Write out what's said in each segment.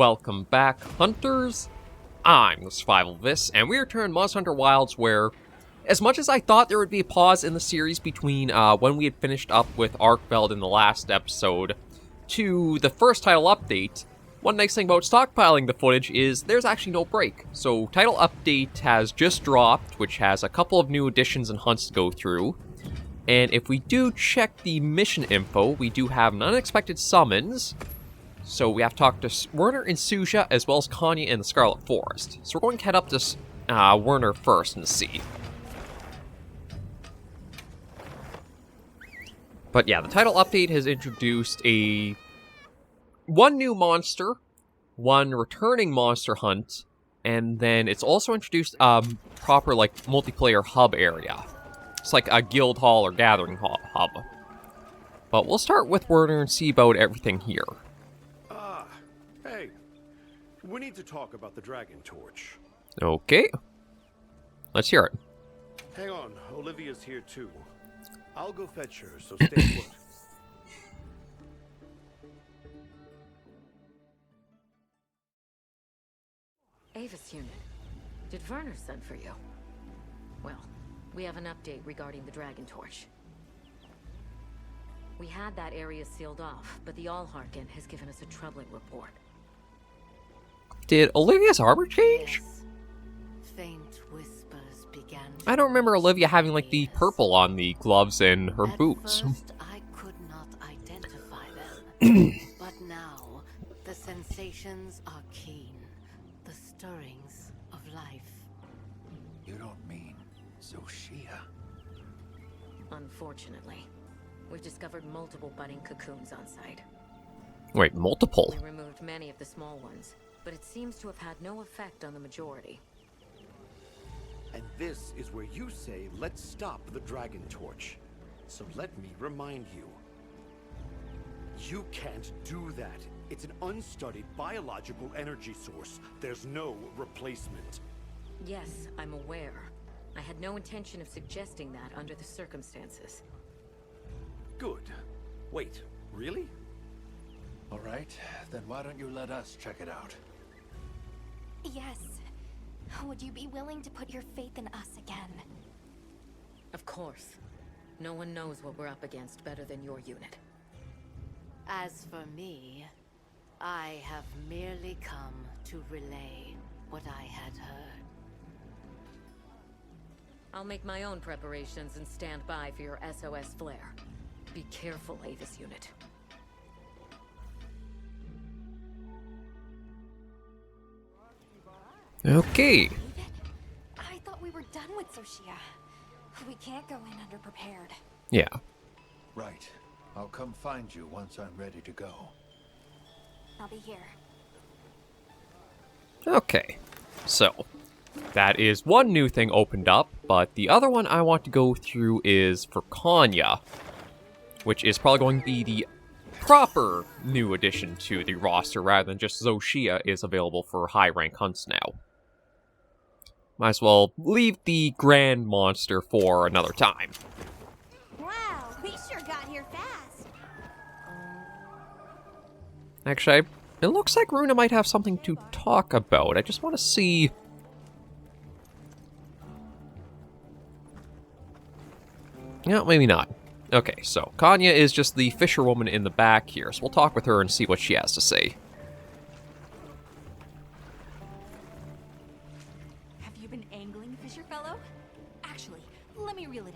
welcome back, hunters. I'm the Survivalist, and we return Monster Hunter Wilds, where, as much as I thought there would be a pause in the series between when we had finished up with Arkveld in the last episode to the first title update, one nice thing about stockpiling the footage is there's actually no break. So, title update has just dropped, which has a couple of new additions and hunts to go through. And if we do check the mission info, we do have an unexpected summons. So we have to talk to Werner and Suja, as well as Kanya in the Scarlet Forest. So we're going to head up to Werner first and see. But yeah, the title update has introduced one new monster, one returning monster hunt, and then it's also introduced a proper multiplayer hub area. It's like a guild hall or gathering hub. But we'll start with Werner and see about everything here. Hey, we need to talk about the Dragon Torch. Okay. Let's hear it. Hang on, Olivia's here too. I'll go fetch her, so stay put. Avis unit, did Werner send for you? Well, we have an update regarding the Dragon Torch. We had that area sealed off, but the Allharkin has given us a troubling report. Did Olivia's armor change? Yes. Faint whispers began. I don't remember Olivia having the purple on the gloves and her boots. First, I could not identify them. But now, the sensations are keen. The stirrings of life. You don't mean Zoshia? Unfortunately, we've discovered multiple budding cocoons on site. Wait, multiple? We removed many of the small ones, but it seems to have had no effect on the majority. And this is where you say, let's stop the Dragon Torch. So let me remind you. You can't do that. It's an unstudied biological energy source. There's no replacement. Yes, I'm aware. I had no intention of suggesting that under the circumstances. Good. Wait, really? All right, then why don't you let us check it out? Yes. Would you be willing to put your faith in us again? Of course. No one knows what we're up against better than your unit. As for me, I have merely come to relay what I had heard. I'll make my own preparations and stand by for your SOS flare. Be careful, Avis unit. Okay. I thought we were done with Zoshia. We can't go in underprepared. Yeah. Right. I'll come find you once I'm ready to go. I'll be here. Okay. So, that is one new thing opened up, but the other one I want to go through is for Kanya, which is probably going to be the proper new addition to the roster rather than just Zoshia is available for high-rank hunts now. Might as well leave the grand monster for another time. Wow, we sure got here fast. Actually, it looks like Runa might have something to talk about. I just want to see... No, maybe not. Okay, so Kanya is just the fisherwoman in the back here, so we'll talk with her and see what she has to say. Have you been angling, fisher fellow? Actually, let me reel it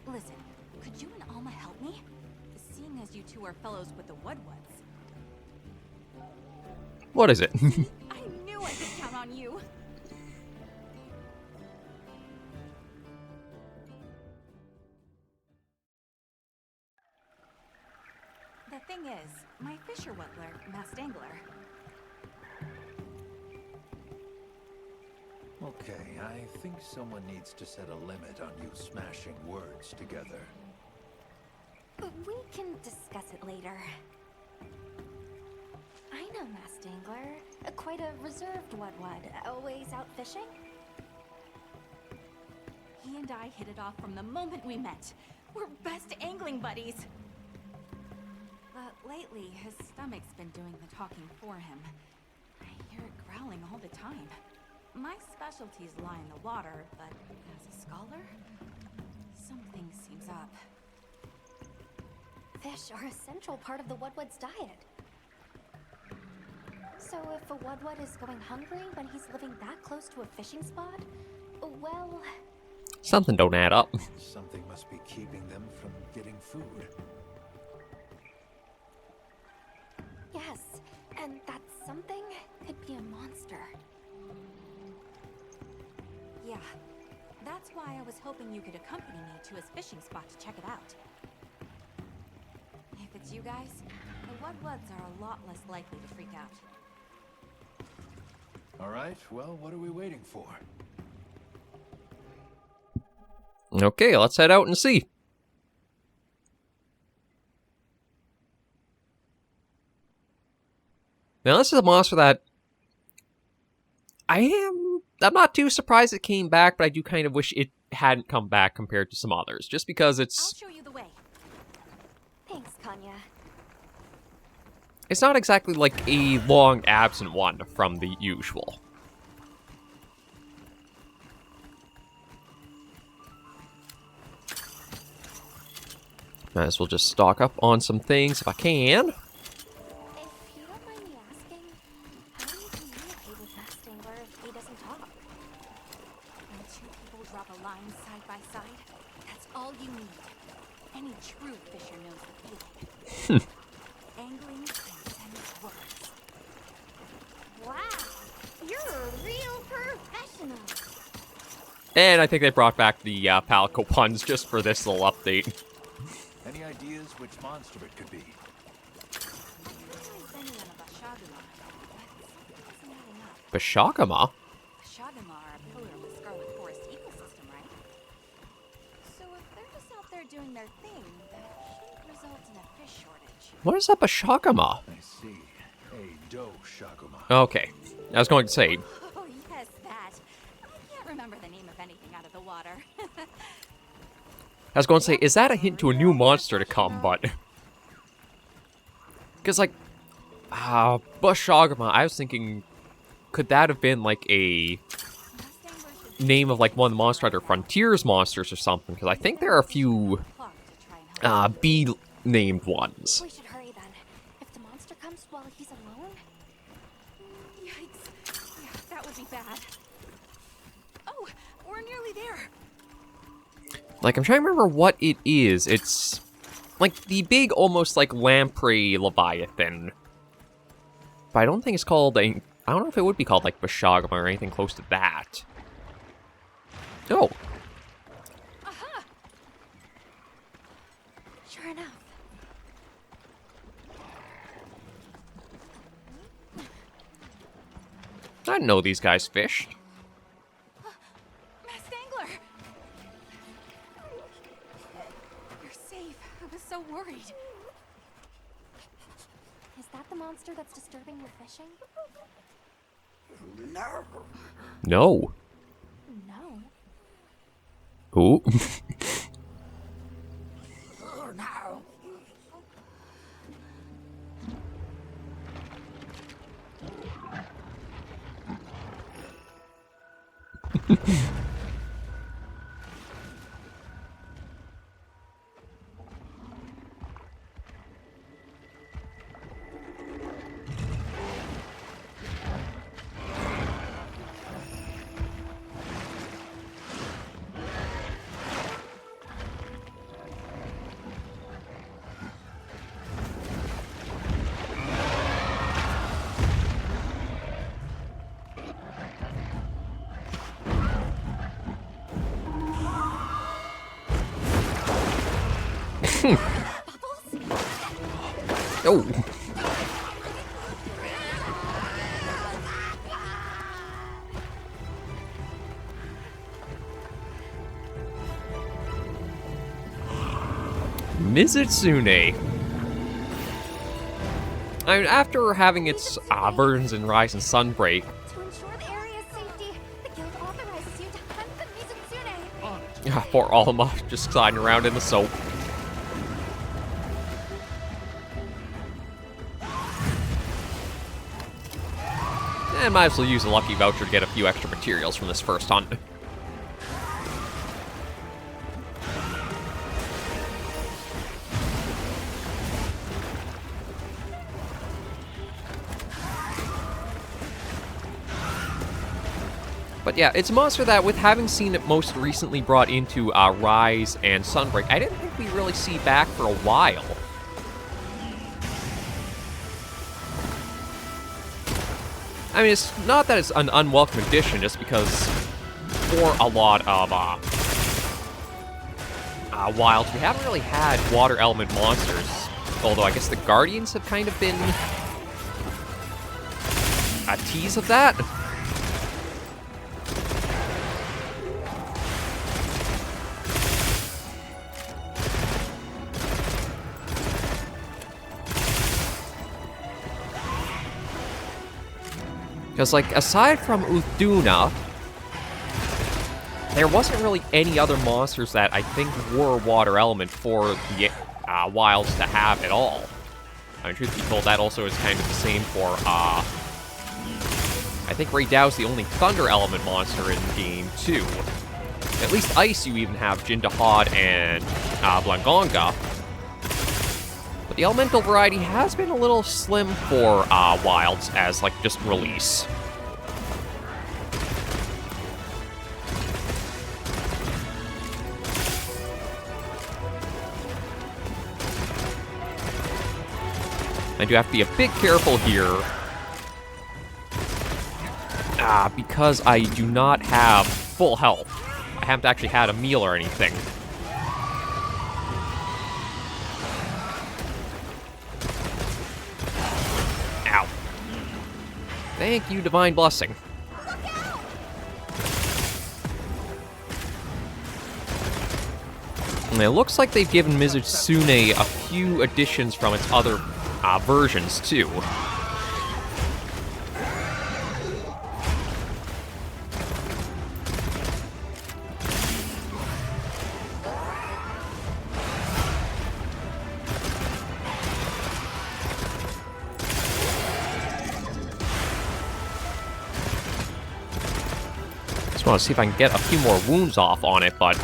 in. Listen, could you and Alma help me? Seeing as you two are fellows with the wudwuds. What is it? I knew I could count on you. The thing is, my fisher wutler, Mastangler. Okay, I think someone needs to set a limit on you smashing words together. We can discuss it later. I know Mastangler, quite a reserved wudwud, always out fishing. He and I hit it off from the moment we met. We're best angling buddies. Lately, his stomach's been doing the talking for him. I hear it growling all the time. My specialties lie in the water, but as a scholar, something seems up. Fish are a central part of the wudwud's diet. So if a wudwud is going hungry when he's living that close to a fishing spot, well... Something don't add up. Something must be keeping them from getting food. Yes, and that something could be a monster. Yeah, that's why I was hoping you could accompany me to his fishing spot to check it out. If it's you guys, the wudwuds are a lot less likely to freak out. All right, well, what are we waiting for? Okay, let's head out and see. Now, this is a monster that I'm not too surprised it came back, but I do kind of wish it hadn't come back compared to some others, just because I'll show you the way. Thanks, Kanya. it's not exactly like a long absent one from the usual. Might as well just stock up on some things if I can. If you don't mind me asking, how do you communicate with Max Dangler if he doesn't talk? When two people drop a line side by side, that's all you need. Any true fisher knows the feeling. Angling transcends words. Wow, you're a real professional. And I think they brought back the Palco puns just for this little update. Any ideas which monster it could be? Bashagama? Bashagama are a pillar of the Scarlet Forest ecosystem, right? So if they're just out there doing their thing, that shouldn't result in a fish shortage. What is a Bashagama? I see. A doe shaguma. Okay, I was going to say, Oh, yes, that. I can't remember the name of anything out of the water. is that a hint to a new monster to come, but... Because, like, Bashagama, I was thinking, could that have been, like, a name of, like, one of the Monster Hunter Frontiers monsters or something? Because I think there are a few, bee-named ones. We should hurry then. If the monster comes while he's alone... Yikes. Yeah, that would be bad. Oh, we're nearly there. Like, I'm trying to remember what it is. It's, like, the big, almost, like, lamprey leviathan. But I don't think it's called a... I don't know if it would be called, like, Bashagama or anything close to that. Oh. Aha! Sure enough. I didn't know these guys fished. Mass Dangler! You're safe. I was so worried. Is that the monster that's disturbing your fishing? No. No. Who? Oh. Mizutsune. I mean, after having its burns and rise and sunbreak, To ensure the area's safety, the guild authorizes you to hunt the Mizutsune. poor Alma just sliding around in the soap. And might as well use a lucky voucher to get a few extra materials from this first hunt. But yeah, it's a monster that, with having seen it most recently brought into Rise and Sunbreak, I didn't think we'd really see back for a while. I mean, it's not that it's an unwelcome addition, just because for a lot of wilds, we haven't really had water element monsters. Although I guess the Guardians have kind of been a tease of that. Because, like, aside from Uthduna, there wasn't really any other monsters that I think were water element for the wilds to have at all. I mean, truth be told, that also is kind of the same for, I think Raydow's the only thunder element monster in the game, too. At least ice, you even have Jindahad and Blangonga. But the elemental variety has been a little slim for wilds as, like, just release. I do have to be a bit careful here. Because I do not have full health. I haven't actually had a meal or anything. Ow. Thank you, Divine Blessing. And it looks like they've given Mizutsune a few additions from its other versions, too. Just want to see if I can get a few more wounds off on it, but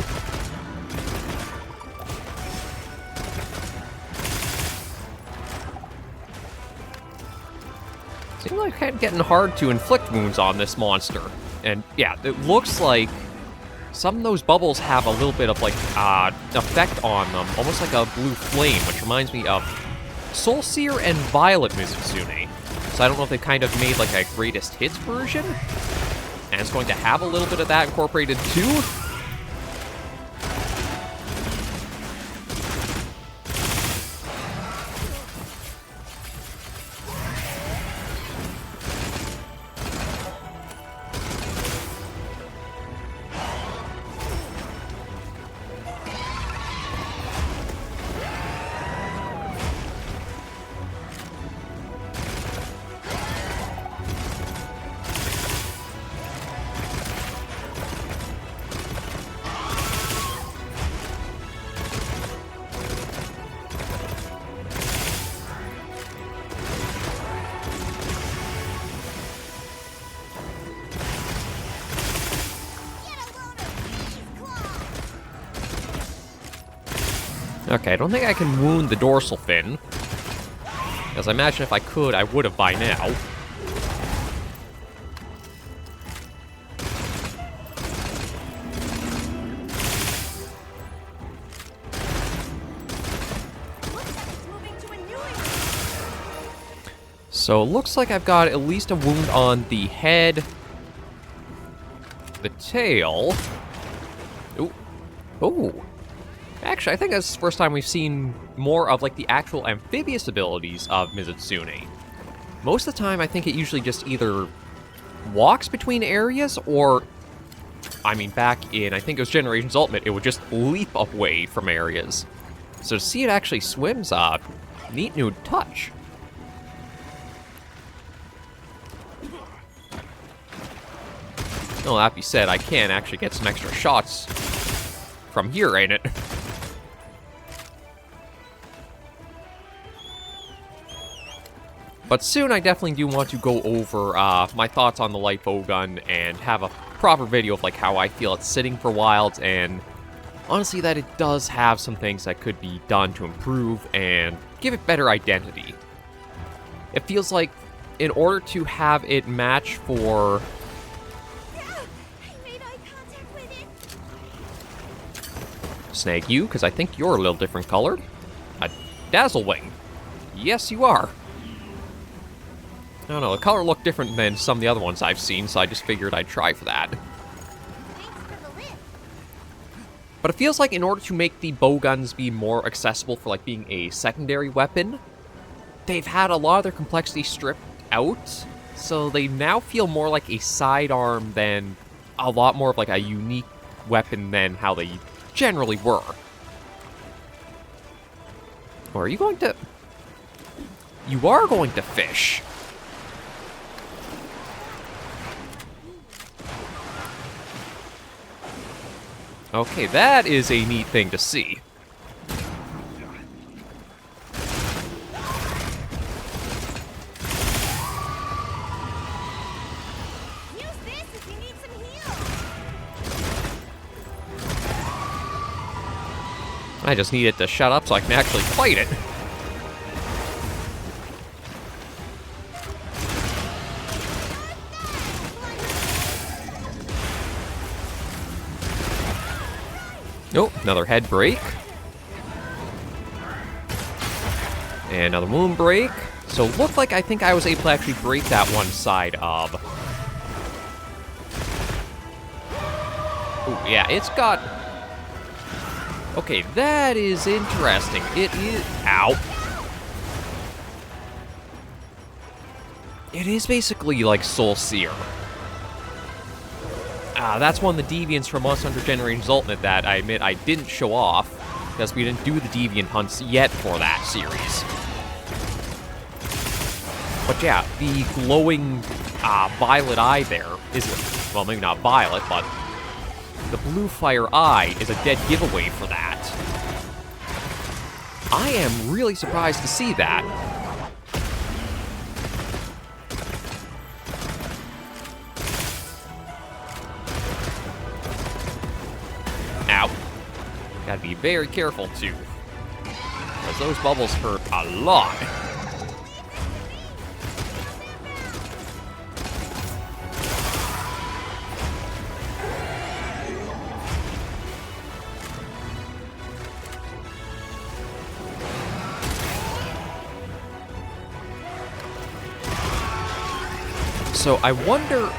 seems like kind of getting hard to inflict wounds on this monster. And yeah, it looks like some of those bubbles have a little bit of like effect on them, almost like a blue flame, which reminds me of Soulseer and Violet Mizutsune. So I don't know if they kind of made like a greatest hits version, and it's going to have a little bit of that incorporated too. Okay, I don't think I can wound the dorsal fin, because I imagine if I could, I would have by now. So, looks like I've got at least a wound on the head, the tail. Ooh. Ooh. Actually, I think that's the first time we've seen more of, like, the actual amphibious abilities of Mizutsune. Most of the time, I think it usually just either walks between areas, or, I mean, back in, I think it was Generations Ultimate, it would just leap away from areas. So to see it actually swims, neat new touch. No, that being said, I can actually get some extra shots from here, ain't it? But soon I definitely do want to go over my thoughts on the light bowgun and have a proper video of like how I feel it's sitting for wilds, and honestly that it does have some things that could be done to improve and give it better identity. It feels like in order to have it match for... I made eye contact with it. Snag you, because I think you're a little different colored. A Dazzlewing. Yes, you are. I don't know, the color looked different than some of the other ones I've seen, so I just figured I'd try for that. Thanks for the lift. But it feels like in order to make the bowguns be more accessible for like being a secondary weapon, they've had a lot of their complexity stripped out, so they now feel more like a sidearm than a lot more of like a unique weapon than how they generally were. Or are you going to... You are going to fish. Okay, that is a neat thing to see. Use this if you need some heal. I just need it to shut up so I can actually fight it. Nope, another head break. And another moon break. So it looked like I think I was able to actually break that one side of. Ooh, yeah, it's got... Okay, that is interesting. It is... Ow. It is basically like Soul Seer. That's one of the deviants from Monster Hunter Generations Ultimate that I admit I didn't show off, because we didn't do the deviant hunts yet for that series. But yeah, the glowing violet eye there is, well, maybe not violet, but the blue fire eye is a dead giveaway for that. I am really surprised to see that. Ow. Gotta be very careful too, because those bubbles hurt a lot. So I wonder...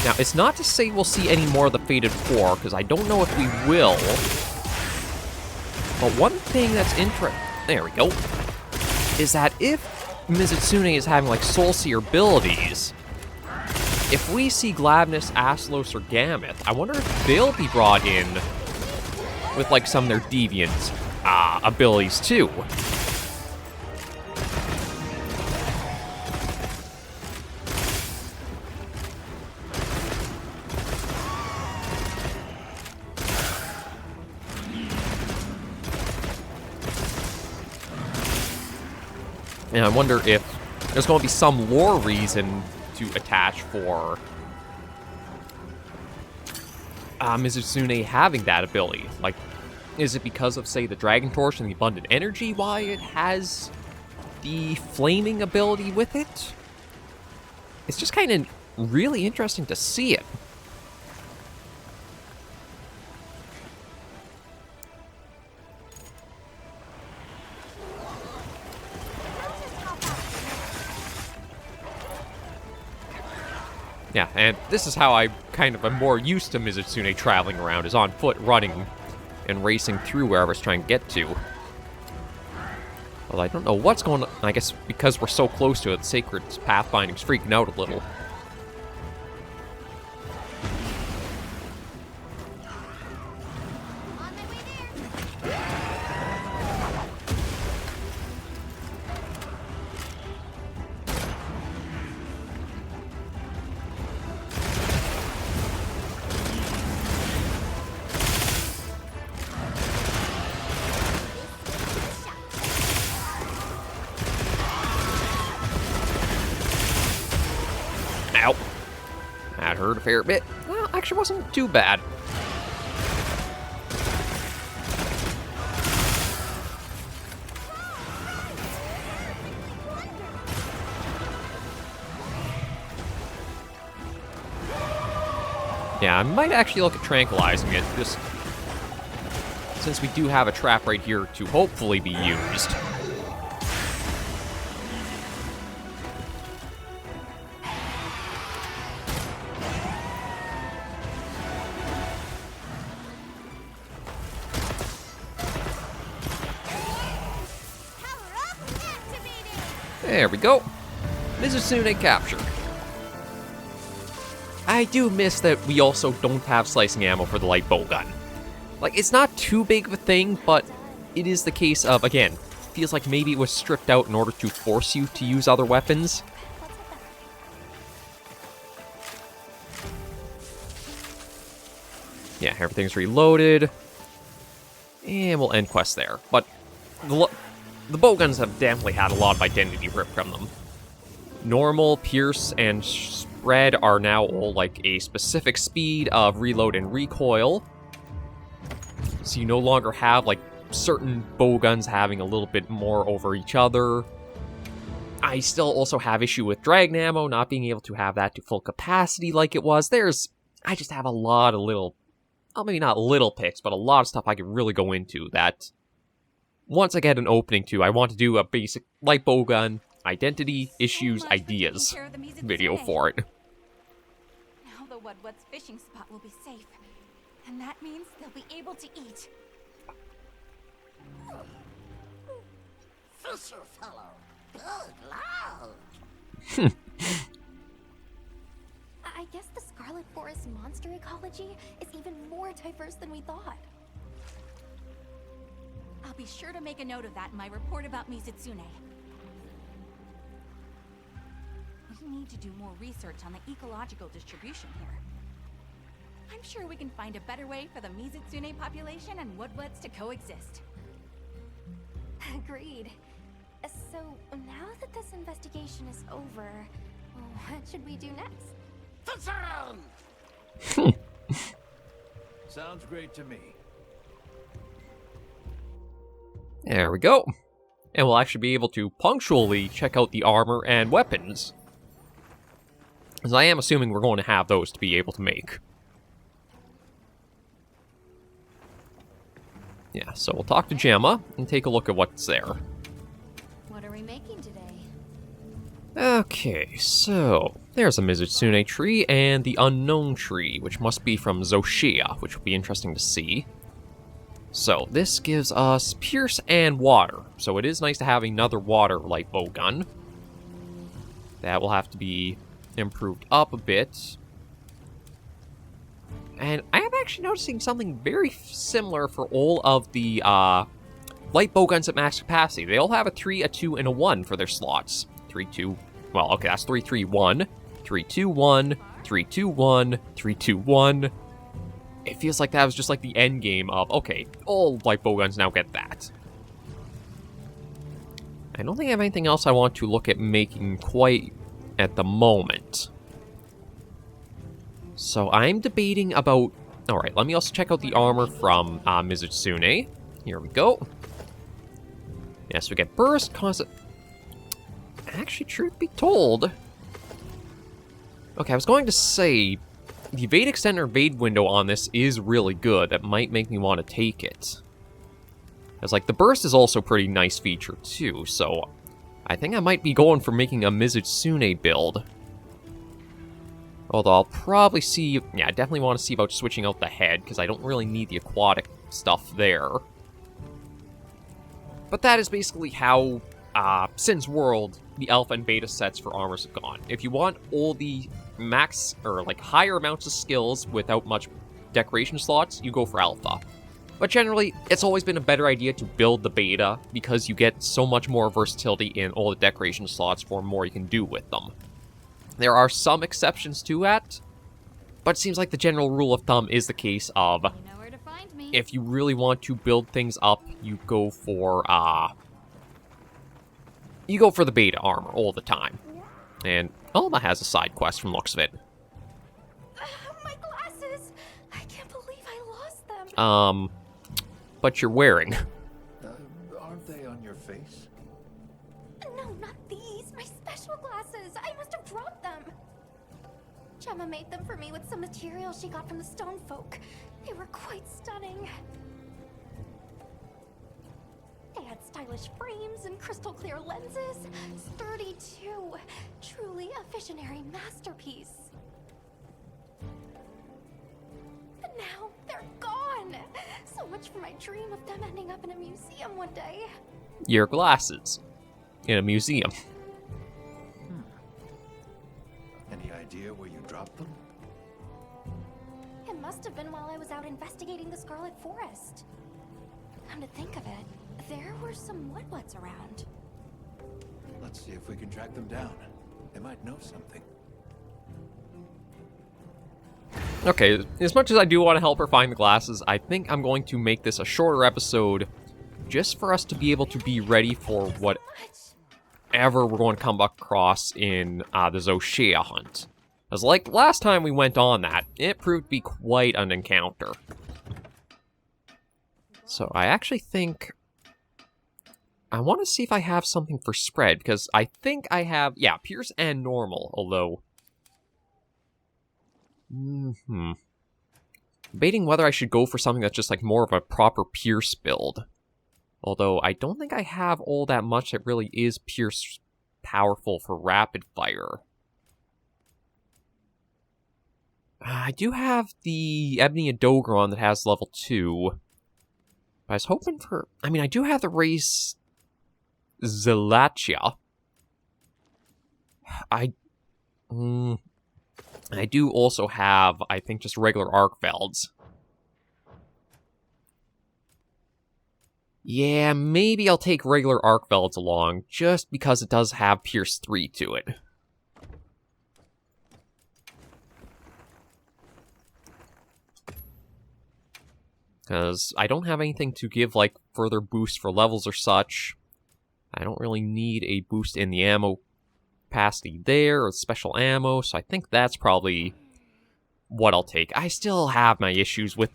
Now, it's not to say we'll see any more of the Fated Four, because I don't know if we will. But one thing that's there we go, is that if Mizutsune is having, like, Soul Seer abilities, if we see Gladness, Astalos, or Gameth, I wonder if they'll be brought in with, like, some of their deviant abilities, too. And I wonder if there's going to be some lore reason to attach for Mizutsune having that ability. Like, is it because of, say, the Dragon Torch and the Abundant Energy why it has the flaming ability with it? It's just kind of really interesting to see it. Yeah, and this is how I kind of am more used to Mizutsune traveling around, is on foot, running, and racing through wherever it's trying to get to. Well, I don't know what's going on. I guess because we're so close to it, Sacred Pathfinding's freaking out a little. On my way there. Ow. That hurt a fair bit. Well, actually wasn't too bad. Yeah, I might actually look at tranquilizing it, just since we do have a trap right here to hopefully be used. There we go. Mizutsune captured. I do miss that we also don't have slicing ammo for the light bow gun. Like, it's not too big of a thing, but it is the case of, again, feels like maybe it was stripped out in order to force you to use other weapons. Yeah, everything's reloaded. And we'll end quest there. But the bow guns have definitely had a lot of identity ripped from them. Normal, pierce, and spread are now all like a specific speed of reload and recoil. So you no longer have like certain bow guns having a little bit more over each other. I still also have issue with dragon ammo not being able to have that to full capacity like it was. I just have a lot of little, well, maybe not little picks, but a lot of stuff I could really go into that once I get an opening to, I want to do a basic light bow gun, identity, issues, ideas video for it. Now the wudwuds fishing spot will be safe, and that means they'll be able to eat. Fisher fellow, good lord. I guess the Scarlet Forest monster ecology is even more diverse than we thought. I'll be sure to make a note of that in my report about Mizutsune. We need to do more research on the ecological distribution here. I'm sure we can find a better way for the Mizutsune population and wudwuds to coexist. Agreed. So, now that this investigation is over, what should we do next? Sounds great to me. There we go. And we'll actually be able to punctually check out the armor and weapons. As I am assuming we're going to have those to be able to make. Yeah, so we'll talk to Gemma and take a look at what's there. What are we making today? Okay, so there's a Mizutsune tree and the unknown tree, which must be from Zoshia, which will be interesting to see. So this gives us pierce and water, so it is nice to have another water light bow gun. That will have to be improved up a bit. And I am actually noticing something very similar for all of the light bow guns at max capacity. They all have a 3, a 2, and a 1 for their slots. 3, 2, well, okay, that's 3, 3, 1, 3, 2, 1, 3, 2, 1, 3, 2, 1. It feels like that was just like the end game of, okay, all light bow guns now get that. I don't think I have anything else I want to look at making quite at the moment. So I'm debating about... Alright, let me also check out the armor from Mizutsune. Here we go. Yes, we get burst, constant... Actually, truth be told... Okay, I was going to say... The evade extend or evade window on this is really good. That might make me want to take it. Because, like, the burst is also a pretty nice feature, too, so... I think I might be going for making a Mizutsune build. Although I'll probably see... Yeah, I definitely want to see about switching out the head, because I don't really need the aquatic stuff there. But that is basically how, since World, the alpha and beta sets for armors have gone. If you want all the max, or like higher amounts of skills without much decoration slots, you go for alpha. But generally, it's always been a better idea to build the beta, because you get so much more versatility in all the decoration slots for more you can do with them. There are some exceptions to that, but it seems like the general rule of thumb is the case of, You know where to find me. if you really want to build things up, you go for the beta armor all the time. And Alma has a side quest from looks of it. My glasses! I can't believe I lost them. But you're wearing. Aren't they on your face? No, not these. My special glasses. I must have dropped them. Gemma made them for me with some material she got from the stone folk. They were quite stunning. They had stylish frames and crystal clear lenses. Sturdy too. Truly a visionary masterpiece. But now they're gone. So much for my dream of them ending up in a museum one day. Your glasses. In a museum. Any idea where you dropped them? It must have been while I was out investigating the Scarlet Forest. Come to think of it, there were some wudwuds around. Let's see if we can track them down. They might know something. Okay, as much as I do want to help her find the glasses, I think I'm going to make this a shorter episode just for us to be able to be ready for whatever we're going to come across in the Zoshea hunt. Because like last time we went on that, it proved to be quite an encounter. So I actually think I want to see if I have something for spread, because I think I have, yeah, Pierce and normal, although... Debating whether I should go for something that's just like more of a proper Pierce build. Although I don't think I have all that much that really is Pierce powerful for rapid fire. I do have the Ebony Adogron that has level 2. I was hoping for... I mean, I do have the race Zelatia. I do also have, I think, just regular Arkvelds. Yeah, maybe I'll take regular Arkvelds along, just because it does have Pierce 3 to it. Because I don't have anything to give, like, further boost for levels or such. I don't really need a boost in the ammo capacity there, or special ammo, so I think that's probably what I'll take. I still have my issues with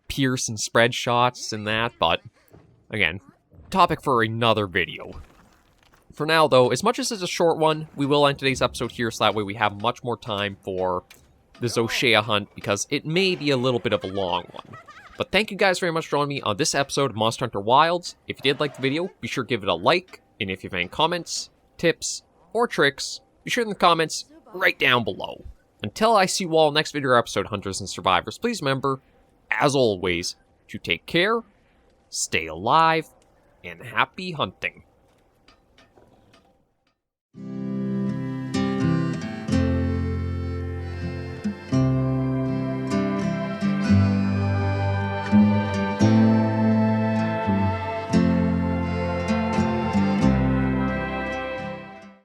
Pierce and spread shots and that, but, again, topic for another video. For now, though, as much as it's a short one, we will end today's episode here, so that way we have much more time for the Zoshea hunt, because it may be a little bit of a long one. But thank you guys very much for joining me on this episode of Monster Hunter Wilds. If you did like the video, be sure to give it a like, and if you have any comments, tips, or tricks, be sure in the comments right down below. Until I see you all next video or episode, Hunters and Survivors, please remember, as always, to take care, stay alive, and happy hunting.